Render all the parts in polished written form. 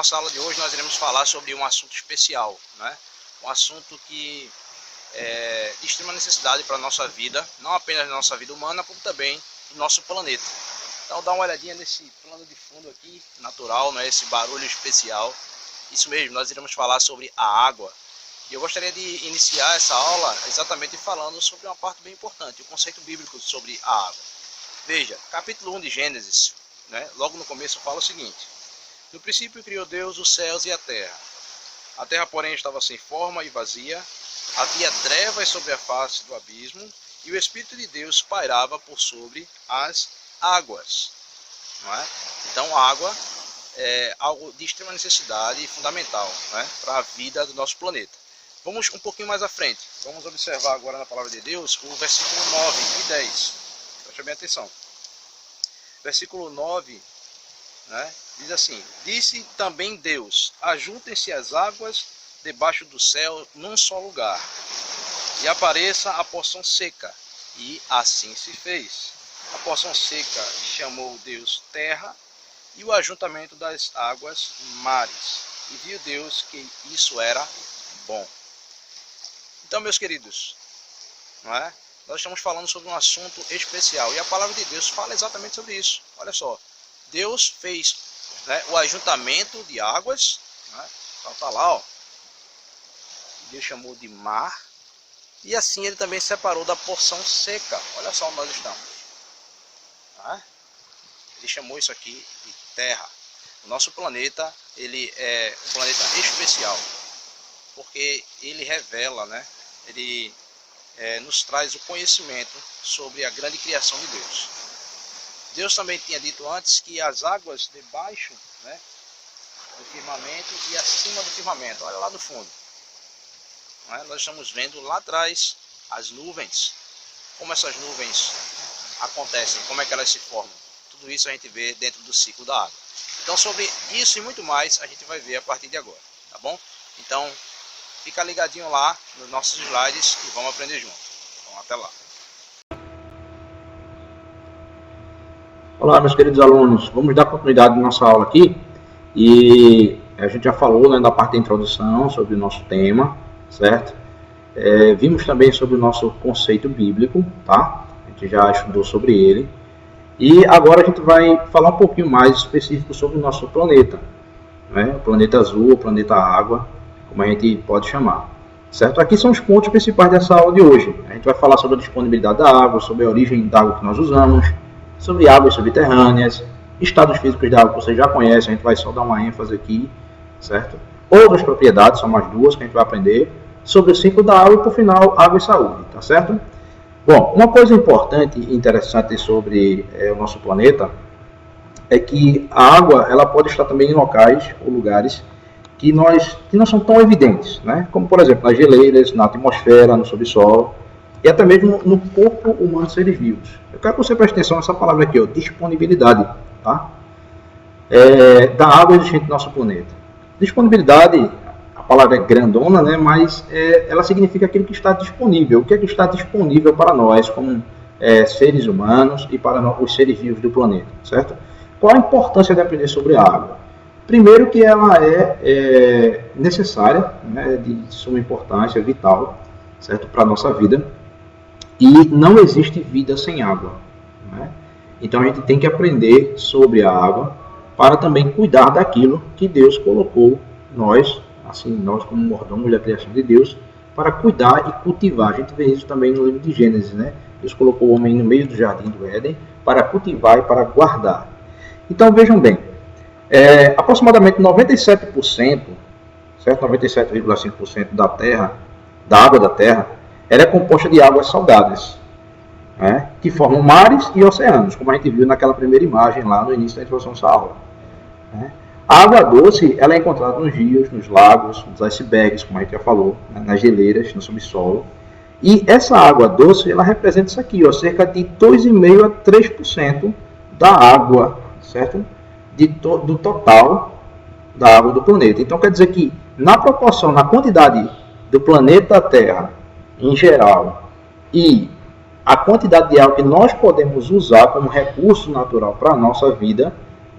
nossa aula de hoje nós iremos falar sobre um assunto especial, né? Um assunto que é de extrema necessidade para a nossa vida, não apenas na nossa vida humana, como também no nosso planeta. Então dá uma olhadinha nesse plano de fundo aqui, natural, né? Esse barulho especial. Isso mesmo, nós iremos falar sobre a água. E eu gostaria de iniciar essa aula exatamente falando sobre uma parte bem importante, o conceito bíblico sobre a água. Veja, capítulo 1 de Gênesis, né? Logo no começo fala o seguinte: no princípio criou Deus os céus e a terra. A terra, porém, estava sem forma e vazia, havia trevas sobre a face do abismo, e o Espírito de Deus pairava por sobre as águas. Não é? Então, a água é algo de extrema necessidade e fundamental, né, para a vida do nosso planeta. Vamos um pouquinho mais à frente. Vamos observar agora na palavra de Deus o versículo 9 e 10. Preste bem atenção. Versículo 9, né, diz assim: disse também Deus: ajuntem-se as águas debaixo do céu num só lugar, e apareça a porção seca. E assim se fez. A porção seca chamou Deus terra, e o ajuntamento das águas mares. E viu Deus que isso era bom. Então, meus queridos, não é? Nós estamos falando sobre um assunto especial, e a palavra de Deus fala exatamente sobre isso. Olha só, Deus fez, né, o ajuntamento de águas, né? Então está lá, ó. Deus chamou de mar, e assim ele também separou da porção seca. Olha só onde nós estamos. Tá? Ele chamou isso aqui de terra. O nosso planeta, ele é um planeta especial, porque ele revela, né? Ele nos traz o conhecimento sobre a grande criação de Deus. Deus também tinha dito antes que as águas debaixo, né, do firmamento e acima do firmamento, olha lá no fundo, né, nós estamos vendo lá atrás as nuvens, como essas nuvens acontecem, como é que elas se formam. Tudo isso a gente vê dentro do ciclo da água. Então, sobre isso e muito mais a gente vai ver a partir de agora, tá bom? Então, fica ligadinho lá nos nossos slides e vamos aprender junto. Então, até lá. Olá, meus queridos alunos. Vamos dar continuidade à nossa aula aqui. E a gente já falou, né, da parte da introdução sobre o nosso tema, certo? Vimos também sobre o nosso conceito bíblico, tá? A gente já estudou sobre ele. E agora a gente vai falar um pouquinho mais específico sobre o nosso planeta, né? O planeta azul, o planeta água, como a gente pode chamar, certo? Aqui são os pontos principais dessa aula de hoje. A gente vai falar sobre a disponibilidade da água, sobre a origem da água que nós usamos, sobre águas subterrâneas, estados físicos da água que vocês já conhecem, a gente vai só dar uma ênfase aqui, certo? Outras propriedades, são mais duas que a gente vai aprender, sobre o ciclo da água e, por final, água e saúde, tá certo? Bom, uma coisa importante e interessante sobre o nosso planeta é que a água ela pode estar também em locais ou lugares que não são tão evidentes, né? Como, por exemplo, nas geleiras, na atmosfera, no subsolo e até mesmo no corpo humano de seres vivos. Eu quero que você preste atenção nessa palavra aqui, ó, disponibilidade, tá? Da água existente no nosso planeta. Disponibilidade, a palavra é grandona, né? Mas ela significa aquilo que está disponível. O que é que está disponível para nós como seres humanos e para os seres vivos do planeta, certo? Qual a importância de aprender sobre a água? Primeiro que ela é necessária, né, de suma importância, vital, certo, para a nossa vida. E não existe vida sem água, né? Então a gente tem que aprender sobre a água para também cuidar daquilo que Deus colocou nós como mordomos da criação de Deus, para cuidar e cultivar. A gente vê isso também no livro de Gênesis, né? Deus colocou o homem no meio do jardim do Éden para cultivar e para guardar. Então vejam bem, aproximadamente 97%, certo? 97,5% da terra, da água da terra, ela é composta de águas salgadas, né, que formam mares e oceanos, como a gente viu naquela primeira imagem lá no início da introdução dessa aula, né? A água doce ela é encontrada nos rios, nos lagos, nos icebergs, como a gente já falou, né, nas geleiras, no subsolo. E essa água doce ela representa isso aqui, ó, cerca de 2,5% a 3% da água, certo? Do total da água do planeta. Então quer dizer que na proporção, na quantidade do planeta Terra em geral e a quantidade de água que nós podemos usar como recurso natural para a nossa vida,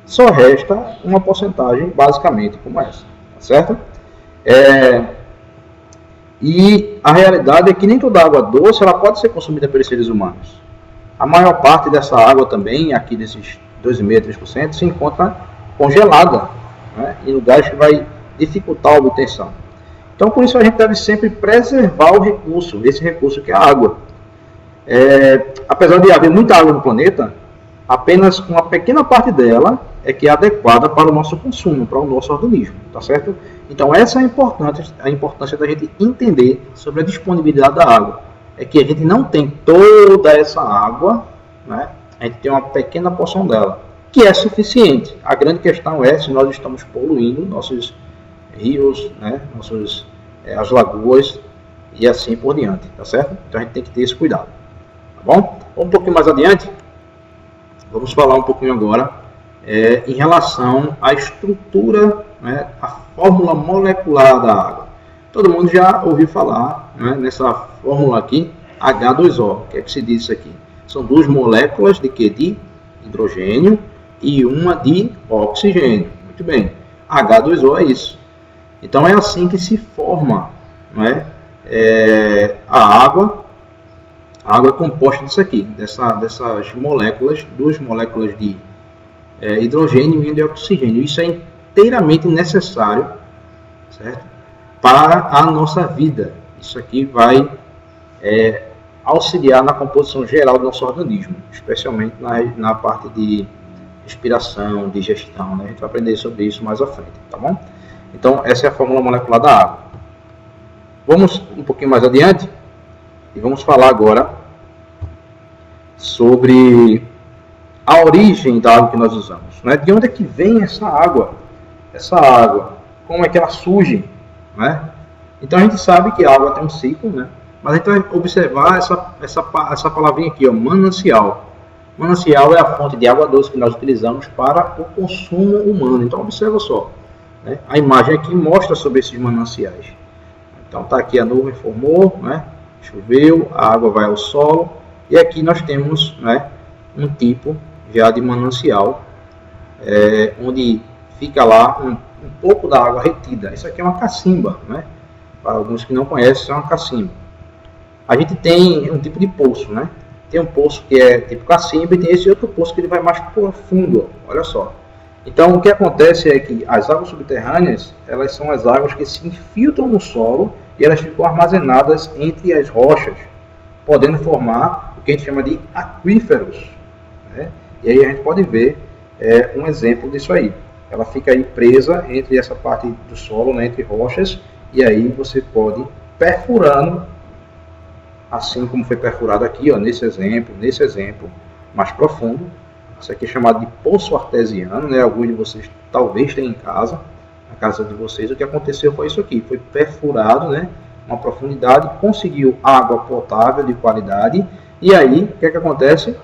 só resta uma porcentagem basicamente como essa, tá certo? E a realidade é que nem toda água doce ela pode ser consumida pelos seres humanos. A maior parte dessa água também, aqui desses 2,5% a 3%, se encontra congelada, né, em lugares que vai dificultar a obtenção. Então, por isso a gente deve sempre preservar o recurso, esse recurso que é a água. Apesar de haver muita água no planeta, apenas uma pequena parte dela é que é adequada para o nosso consumo, para o nosso organismo, tá certo? Então essa é a importância da gente entender sobre a disponibilidade da água. É que a gente não tem toda essa água, né? A gente tem uma pequena porção dela, que é suficiente. A grande questão é se nós estamos poluindo nossos rios, né? As lagoas e assim por diante, tá certo? Então a gente tem que ter esse cuidado, tá bom? Um pouquinho mais adiante, vamos falar um pouquinho agora em relação à estrutura, né, a fórmula molecular da água. Todo mundo já ouviu falar, né, nessa fórmula aqui, H2O. O que é que se diz isso aqui? São duas moléculas de quê? De hidrogênio e uma de oxigênio. Muito bem. H2O é isso. Então é assim que se forma, né, a água. A água é composta disso aqui, dessas moléculas, duas moléculas de hidrogênio e de oxigênio. Isso é inteiramente necessário, certo? Para a nossa vida. Isso aqui vai auxiliar na composição geral do nosso organismo, especialmente na parte de respiração, digestão, né? A gente vai aprender sobre isso mais à frente, tá bom? Então, essa é a fórmula molecular da água. Vamos um pouquinho mais adiante e vamos falar agora sobre a origem da água que nós usamos, né? De onde é que vem essa água? Essa água, como é que ela surge, né? Então a gente sabe que a água tem um ciclo, né? Mas a gente vai observar essa palavrinha aqui, ó, manancial. Manancial é a fonte de água doce que nós utilizamos para o consumo humano. Então observa só, né? A imagem aqui mostra sobre esses mananciais. Então está aqui a nuvem formou, né? Choveu, a água vai ao solo e aqui nós temos, né, um tipo já de manancial, onde fica lá um pouco da água retida. Isso aqui é uma cacimba, né? Para alguns que não conhecem, isso é uma cacimba. A gente tem um tipo de poço, né? Tem um poço que é tipo cacimba e tem esse outro poço que ele vai mais profundo, olha só. Então o que acontece é que as águas subterrâneas, elas são as águas que se infiltram no solo e elas ficam armazenadas entre as rochas, podendo formar o que a gente chama de aquíferos, né? E aí a gente pode ver um exemplo disso aí. Ela fica aí presa entre essa parte do solo, né, entre rochas, e aí você pode perfurando, assim como foi perfurado aqui, ó, nesse exemplo mais profundo. Isso aqui é chamado de poço artesiano, né? Alguns de vocês talvez tenham em casa, na casa de vocês. O que aconteceu foi isso aqui, foi perfurado, né, uma profundidade, conseguiu água potável de qualidade, e aí o que é que acontece?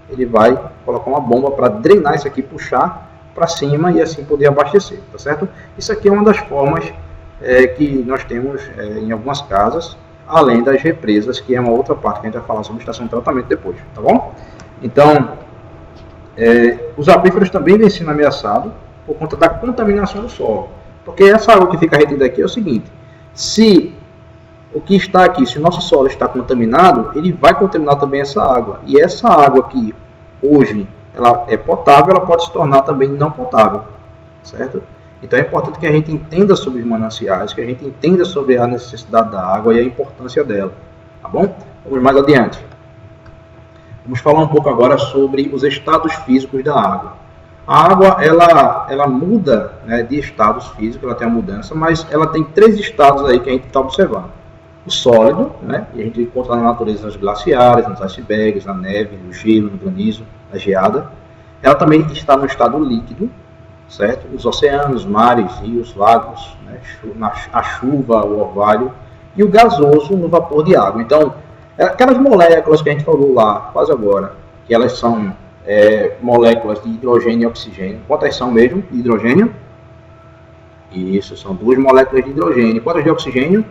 Ele vai colocar uma bomba para drenar isso aqui, puxar para cima e assim poder abastecer, tá certo? Isso aqui é uma das formas que nós temos em algumas casas, além das represas, que é uma outra parte que a gente vai falar sobre estação de tratamento depois, tá bom? Então, os aquíferos também vêm sendo ameaçados por conta da contaminação do solo, porque essa água que fica retida aqui é o seguinte: se o que está aqui, se o nosso solo está contaminado, ele vai contaminar também essa água, e essa água que hoje ela é potável, ela pode se tornar também não potável, certo? Então é importante que a gente entenda sobre os mananciais, que a gente entenda sobre a necessidade da água e a importância dela, tá bom? Vamos mais adiante. Vamos falar um pouco agora sobre os estados físicos da água. A água, ela muda, né, de estados físicos, ela tem uma mudança, mas ela tem 3 estados aí que a gente está observando. O sólido, né, que a gente encontra na natureza nos glaciares, nos icebergs, na neve, no gelo, no granizo, na geada. Ela também está no estado líquido, certo? Os oceanos, mares, rios, lagos, né, a chuva, o orvalho, e o gasoso no vapor de água. Então, aquelas moléculas que a gente falou lá, quase agora, que elas são moléculas de hidrogênio e oxigênio. Quantas são mesmo de hidrogênio? Isso, são 2 moléculas de hidrogênio. Quantas de oxigênio?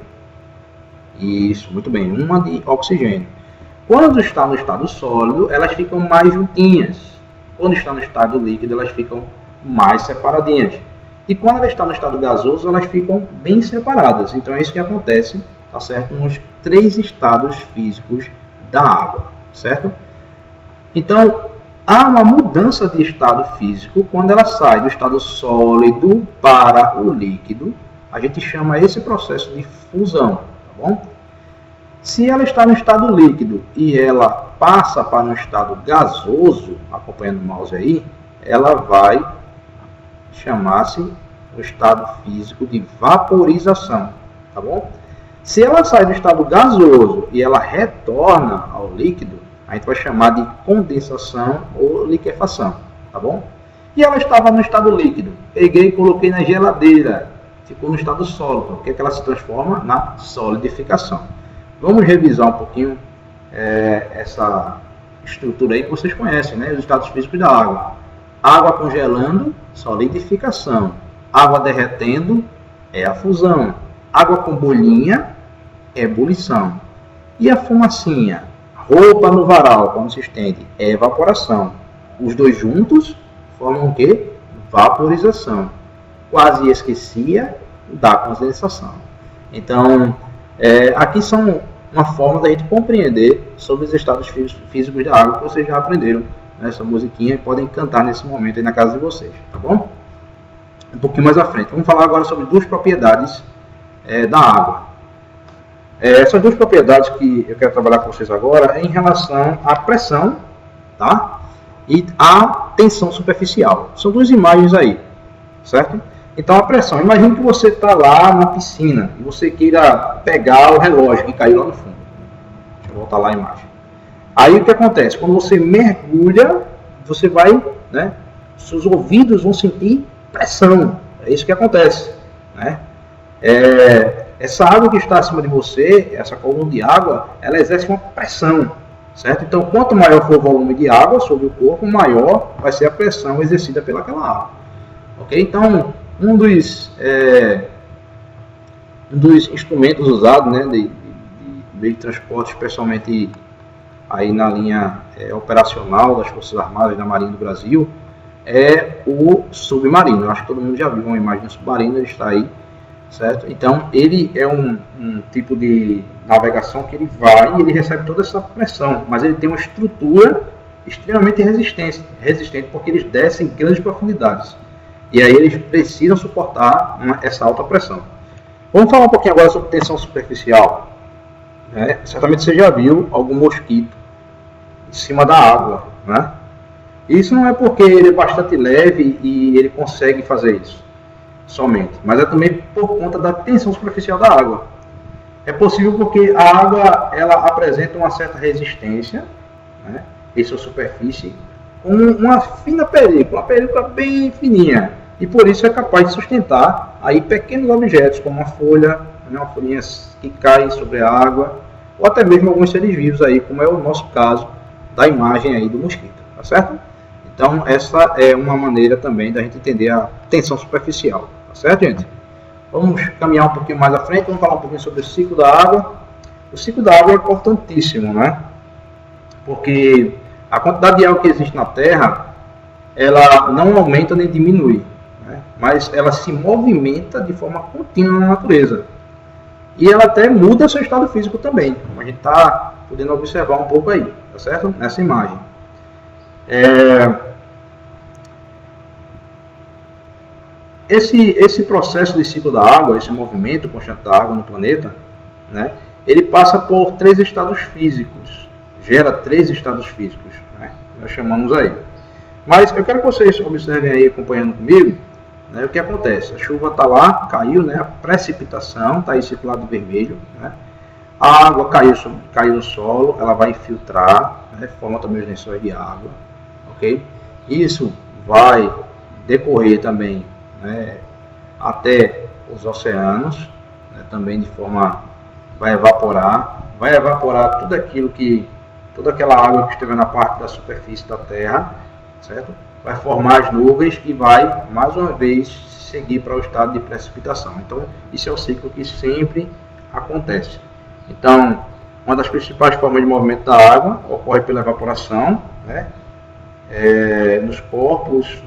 Isso, muito bem, uma de oxigênio. Quando está no estado sólido, elas ficam mais juntinhas. Quando está no estado líquido, elas ficam mais separadinhas. E quando ela está no estado gasoso, elas ficam bem separadas. Então é isso que acontece, tá certo? Nos 3 estados físicos da água, certo? Então, há uma mudança de estado físico quando ela sai do estado sólido para o líquido. A gente chama esse processo de fusão, tá bom? Se ela está no estado líquido e ela passa para um estado gasoso, acompanhando o mouse aí, ela vai chamar-se o estado físico de vaporização, tá bom? Se ela sai do estado gasoso e ela retorna ao líquido, a gente vai chamar de condensação ou liquefação, tá bom? E ela estava no estado líquido, peguei e coloquei na geladeira, ficou no estado sólido, o que é que ela se transforma? Na solidificação. Vamos revisar um pouquinho essa estrutura aí que vocês conhecem, né? Os estados físicos da água. Água congelando, solidificação. Água derretendo, é a fusão. Água com bolinha, ebulição. E a fumacinha? Roupa no varal, quando se estende, é evaporação. Os dois juntos formam o quê? Vaporização. Quase esquecia da condensação. Então, aqui são uma forma da gente compreender sobre os estados físicos da água que vocês já aprenderam nessa musiquinha e podem cantar nesse momento aí na casa de vocês, tá bom? Um pouquinho mais à frente. Vamos falar agora sobre 2 propriedades da água. Essas 2 propriedades que eu quero trabalhar com vocês agora é em relação à pressão, tá? E à tensão superficial. São 2 imagens aí, certo? Então a pressão, imagine que você está lá na piscina e você queira pegar o relógio que caiu lá no fundo. Deixa eu voltar lá a imagem. Aí o que acontece? Quando você mergulha, você vai, né? Seus ouvidos vão sentir pressão. É isso que acontece, né? Essa água que está acima de você, essa coluna de água, ela exerce uma pressão, certo? Então, quanto maior for o volume de água sobre o corpo, maior vai ser a pressão exercida pelaquela água. Ok? Então, um dos instrumentos usados, né, de meio de transporte, especialmente aí na linha operacional das Forças Armadas da Marinha do Brasil, é o submarino. Eu acho que todo mundo já viu uma imagem do submarino, ele está aí, certo? Então, ele é um tipo de navegação que ele vai e ele recebe toda essa pressão, mas ele tem uma estrutura extremamente resistente porque eles descem em grandes profundidades. E aí eles precisam suportar essa alta pressão. Vamos falar um pouquinho agora sobre tensão superficial. Certamente você já viu algum mosquito em cima da água, né? Isso não é porque ele é bastante leve e ele consegue fazer isso somente, mas é também por conta da tensão superficial da água. É possível porque a água ela apresenta uma certa resistência, né, em sua superfície, com uma fina película, uma película bem fininha, e por isso é capaz de sustentar aí pequenos objetos, como uma folha, né, uma folhinha que cai sobre a água, ou até mesmo alguns seres vivos aí, como é o nosso caso da imagem aí do mosquito, tá certo? Então essa é uma maneira também da gente entender a tensão superficial, tá certo, gente? Vamos caminhar um pouquinho mais à frente, vamos falar um pouquinho sobre o ciclo da água. O ciclo da água é importantíssimo, né? Porque a quantidade de água que existe na Terra, ela não aumenta nem diminui, né? Mas ela se movimenta de forma contínua na natureza. E ela até muda seu estado físico também, como a gente está podendo observar um pouco aí, tá certo? Nessa imagem. Esse processo de ciclo da água, esse movimento constante da água no planeta, né, ele passa por 3 estados físicos, gera 3 estados físicos, né, nós chamamos aí. Mas eu quero que vocês observem aí, acompanhando comigo, né, o que acontece. A chuva está lá, caiu, né, a precipitação, está aí circulado vermelho, né, a água caiu no solo, ela vai infiltrar, né, forma também os lençóis de água, ok? Isso vai decorrer também, né, até os oceanos, né, também de forma vai evaporar tudo aquilo toda aquela água que estiver na parte da superfície da Terra, certo? Vai formar as nuvens e vai mais uma vez seguir para o estado de precipitação. Então isso é o ciclo que sempre acontece. Então uma das principais formas de movimento da água ocorre pela evaporação, né? Nos corpos,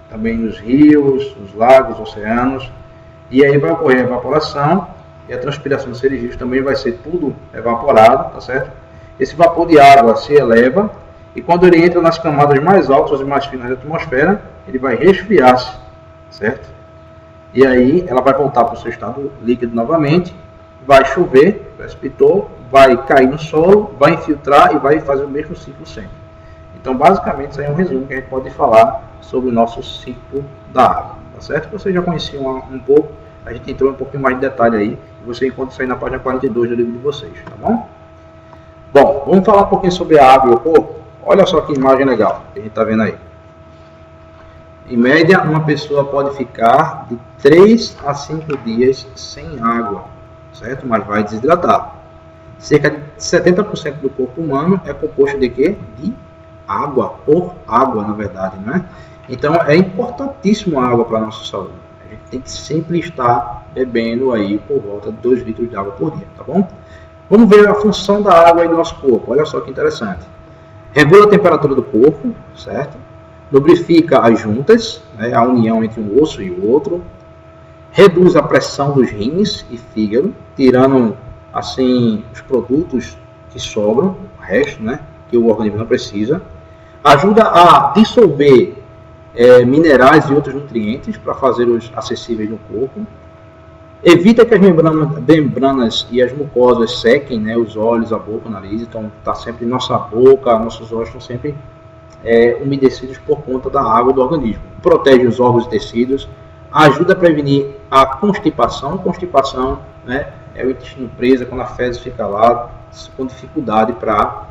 também nos rios, nos lagos, oceanos, e aí vai ocorrer a evaporação e a transpiração dos seres vivos também vai ser tudo evaporado, tá certo? Esse vapor de água se eleva e quando ele entra nas camadas mais altas e mais finas da atmosfera, ele vai resfriar-se, certo? E aí ela vai voltar para o seu estado líquido novamente, vai chover, precipitou, vai cair no solo, vai infiltrar e vai fazer o mesmo ciclo sempre. Então, basicamente, isso aí é um resumo que a gente pode falar sobre o nosso ciclo da água, tá certo? Vocês já conheciam um pouco, a gente entrou um pouquinho mais de detalhe aí, e você encontra isso aí na página 42 do livro de vocês, tá bom? Bom, vamos falar um pouquinho sobre a água e o corpo. Olha só que imagem legal que a gente está vendo aí. Em média, uma pessoa pode ficar de 3 a 5 dias sem água, certo? Mas vai desidratar. Cerca de 70% do corpo humano é composto de quê? De água, por água, na verdade, né? Então, é importantíssimo a água para a nossa saúde. A gente tem que sempre estar bebendo aí por volta de 2 litros de água por dia, tá bom? Vamos ver a função da água aí no nosso corpo. Olha só que interessante. Regula a temperatura do corpo, certo? Lubrifica as juntas, né, a união entre um osso e o outro. Reduz a pressão dos rins e fígado, tirando assim os produtos que sobram, o resto, né, que o organismo não precisa. Ajuda a dissolver minerais e outros nutrientes para fazê-los acessíveis no corpo. Evita que as membranas e as mucosas sequem, né, os olhos, a boca, o nariz. Então, está sempre nossa boca, nossos olhos estão sempre umedecidos por conta da água do organismo. Protege os órgãos e tecidos. Ajuda a prevenir a constipação. Constipação, né, é o intestino preso, quando a fezes fica lá, com dificuldade para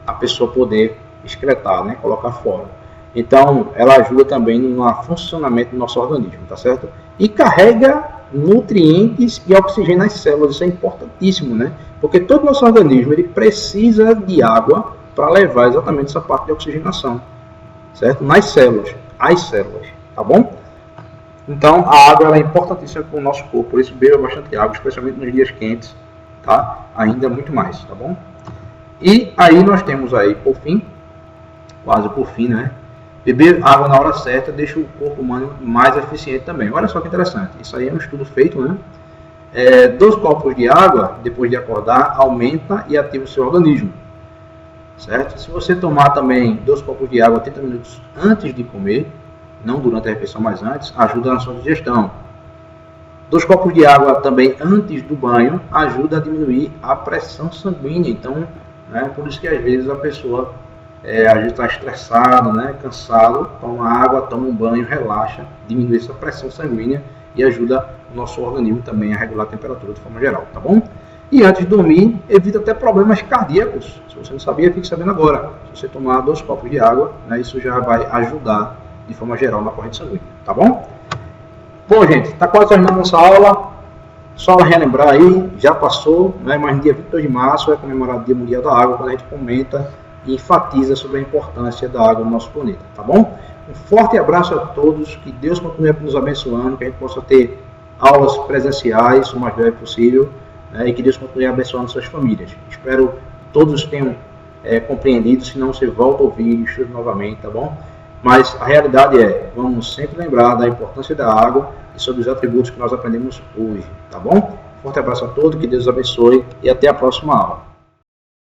a pessoa poder excretar, né, colocar fora. Então, ela ajuda também no funcionamento do nosso organismo, tá certo? E carrega nutrientes e oxigênio nas células, isso é importantíssimo, né? Porque todo o nosso organismo ele precisa de água para levar exatamente essa parte de oxigenação, certo? Nas células, as células, tá bom? Então, a água ela é importantíssima para o nosso corpo, por isso beba bastante água, especialmente nos dias quentes, tá? Ainda muito mais, tá bom? E aí nós temos aí, por fim, quase por fim, né? Beber água na hora certa deixa o corpo humano mais eficiente também. Olha só que interessante, isso aí é um estudo feito, né? 2 copos de água, depois de acordar, aumenta e ativa o seu organismo, certo? Se você tomar também 2 copos de água 30 minutos antes de comer, não durante a refeição, mas antes, ajuda na sua digestão. 2 copos de água também antes do banho ajuda a diminuir a pressão sanguínea. Então, por isso que às vezes a pessoa a gente está estressado, né, cansado, toma água, toma um banho, relaxa, diminui essa pressão sanguínea e ajuda o nosso organismo também a regular a temperatura de forma geral, tá bom? E antes de dormir, evita até problemas cardíacos. Se você não sabia, fique sabendo agora. Se você tomar 2 copos de água, né, isso já vai ajudar de forma geral na corrente sanguínea, tá bom? Bom, gente, está quase terminando nossa aula. Só relembrar aí, já passou, né, mas no dia 22 de março é comemorado o Dia Mundial da Água, quando a gente comenta e enfatiza sobre a importância da água no nosso planeta, tá bom? Um forte abraço a todos, que Deus continue nos abençoando, que a gente possa ter aulas presenciais o mais breve possível, né, e que Deus continue abençoando suas famílias. Espero que todos tenham compreendido, se não você volta a ouvir e estuda novamente, tá bom? Mas a realidade vamos sempre lembrar da importância da água e sobre os atributos que nós aprendemos hoje, tá bom? Forte abraço a todos, que Deus abençoe e até a próxima aula.